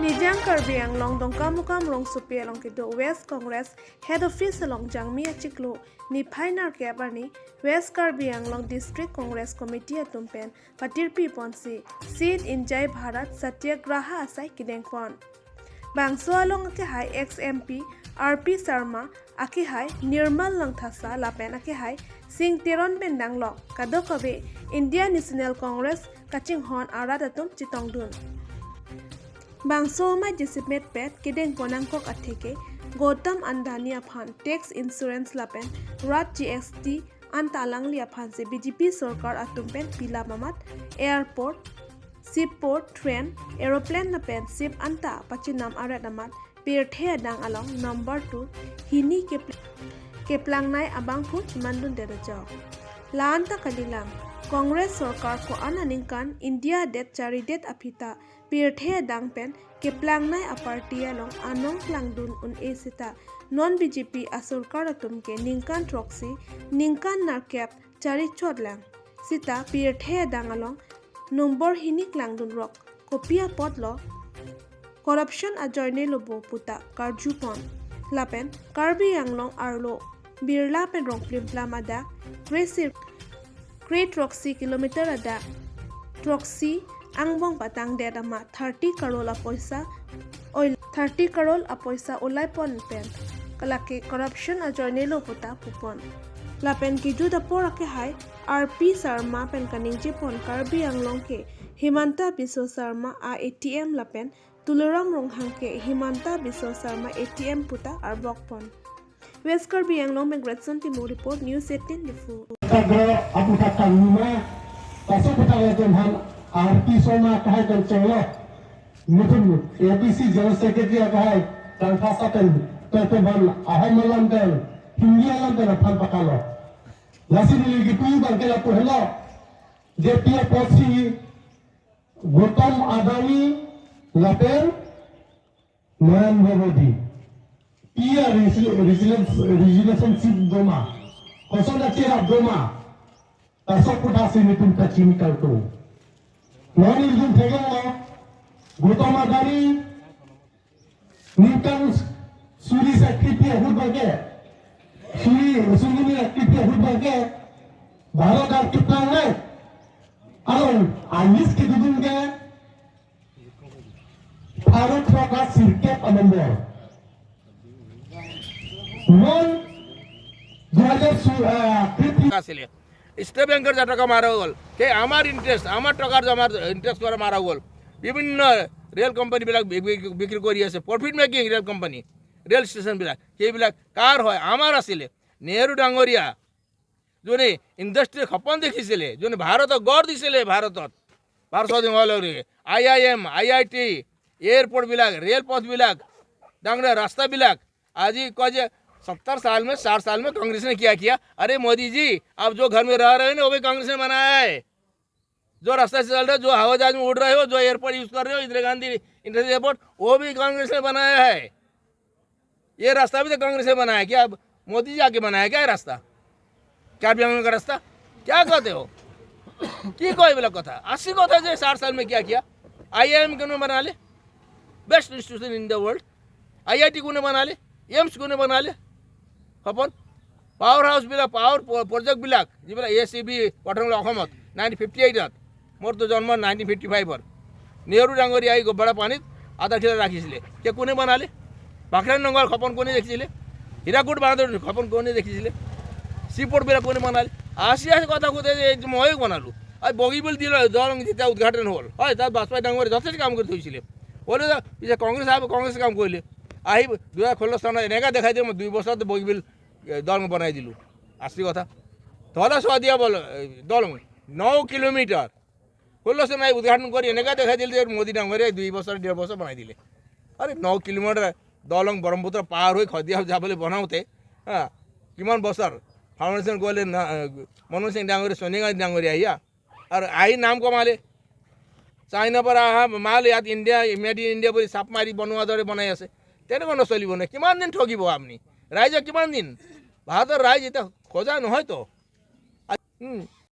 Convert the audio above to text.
Nijang Karbi Anglong Dongkamukam Long Supi along Kido West Congress Head Office along Jangmi Achiklo ni Painar Kebarni West Karbi Anglong District Congress Committee Atumpen Patirpi Ponsi Seat in Jai Bharat Satyagraha Asai Kidengpon Bangso along Akihai ex-MP RP Sharma Akihai Nirmal Langthasa Lapen Akihai Sing Tiron Bendanglok Kadokabe India National Congress Kaching Hon Aradatum Chitongdun Bangso ma jisipmet pet kideng ponangkok atheke Gautam Andani aphan tax insurance lapen rat GST antalang li aphan se BJP sarkar atumpen pila mamat airport seaport train aeroplane lapen ship anta pachinam arat amat pirthe adang along number 2 hini keplang nai abang phu mandun derajaw lanta kalilang Congress sarkar ko ananingkan India det chari det apita pirthe dang pen keplang nai aparti along anong plangdun un esita non BJP asurkar atum ke ningkan troxy ningkan narkep chari chodlang sita pirthe dang along number hinik langdun rock kopia potlo corruption ajoine lobo puta karjupon lapen karbi anglong arlo birla pen rong plim ada Great Troxy kilometer ada Troxy angbong patang det ama 30 crore apoisa oil 30 crore apoisa ulai pon pen kalake corruption ajoine lo puta pupon lapen ki juda pora ke hai RP Sharma pen kaning je pon karbi anglong ke Himanta Biswa Sharma a ATM lapen Tularam ronghang ke Himanta Biswa Sharma ATM puta arbok pon West Karbi Anglong Migration Team report News 18 Difu aku kata lima pasal kita lihat hal RP Sharma kahai kan cenglo mungkin APC General Secretary kahai kan fasakan terteban ahai malam kan hingga malam kan apa pakalo lasin lagi tu bangkai lapu hello JPA Polisi Gautam Adani lapen Narendra Modi Ia relationship doma kosong dah cerah doma tasok putasi ni pun kacimikal tu non ilmu tegak Gautam Adani Ningkan suri sakiti hud bage suri ni sakiti hud bage Bharat ar kitna naik alon anis ke dudun ke Bharat ka sirkep amandor non 2000 state ব্যাংকের যা টাকা মারা গেল কে আমার interest আমার টাকার আমার interest করে মারা গেল বিভিন্ন রেল কোম্পানিবিলাক বিক্রি কৰি আছে profit making rail company rail ষ্টেচনবিলাক সেইবিলাক কাৰ হয় আমাৰ আছিলে নেহৰু ডাঙৰীয়া যোনে ইণ্ডাষ্ট্ৰী সপোন দেখিছিলে যোনে ভাৰতক গঢ় দিছিলে ভাৰত স্বাধীন হোৱালৈকে IIM IIT এয়াৰপোৰ্টবিলাক ৰেল পথবিলাক ডাঙৰ ৰাস্তাবিলাক আজি কয় যে 70 साल में 60 साल में कांग्रेस ने क्या किया अरे मोदी जी आप जो घर में रह रहे हैं ना वो भी कांग्रेस ने बनाया है जो रास्ता से चल रहे हो जो हवाई जहाज में उड़ रहे हो जो एयरपोर्ट यूज कर रहे हो इंदिरा गांधी इंटरनेशनल एयरपोर्ट वो भी कांग्रेस ने बनाया है ये रास्ता भी तो कांग्रेस ने बनाया क्या मोदी जी आके बनाया क्या रास्ता क्या बिहार का रास्ता क्या कहते हो की कोई बोला कथा 80 कथा जो 60 साल में क्या किया IIM क्यों बना ले best institution in the world IIT को बना ले एम्स को बना ले সপোন পাৱাৰ হাউচ বিলাক পাৱাৰ প্ৰজেক্ট বিলাক যিবিলাক ACB গঠন অসমত 1958ত মোৰতো জন্ম 1955ৰ নেহৰু ডাঙৰীয়া আহি গবৰা পানীত আধাৰখিলা ৰাখিছিলে কে কোনে বনালে বাকৰান নগৰ সপোন কোনে দেখিছিলে হীৰাকুদ বাঁধৰ সপোন কোনে দেখিছিলে চিপোৰ্ট বিলাক কোনে বনালে আসি কথা কোতে মই বনালো আৰু বগীবিল দিল দলং যেতিয়া উদ্ঘাটন হ'ল হয় তাত বাজপেয়ী ডাঙৰীয়া যথেষ্ট কাম কৰি থৈছিলে বলে পিছে কংগ্ৰেছে কাম কৰিলে আহি 2016 চনত এনেকা দেখাই দিয়ে মই 2 বছৰত বগীবিল দলং বনাই দিলোঁ আসলি কথা তলা চোৱা দিয়া বল দলং 9 কিলোমিটাৰ 16 চনত উদ্ঘাটন কৰি এনেকা দেখাই দিলে যে মোদী ডাঙৰীয়াই 2 বছৰ 1.5 বছৰ বনাই দিলে আৰে 9 কিলোমিটাৰ দলং ব্ৰহ্মপুত্ৰ পাৰ হৈ খদিয়া যাবলৈ বনাওঁতে কিমান বছৰ ফাউণ্ডেশ্যন কৰিলে মনমোহন সিং ডাঙৰীয়া সোনিয়া গান্ধী ডাঙৰীয়া আহিয়া আৰু আহি নাম কমালে চাইনাৰ পৰা অহা মাল ইয়াত ইণ্ডিয়া মেড ইন ইণ্ডিয়া বুলি চাপ মাৰি বনোৱাৰ দৰে বনাই আছে তেনেকুৱা নচলিব নে কিমান দিন ঠগিব আপুনি ৰাইজক কিমান দিন ভাৰতৰ ৰাইজ এতিয়া খোজা নহয়তো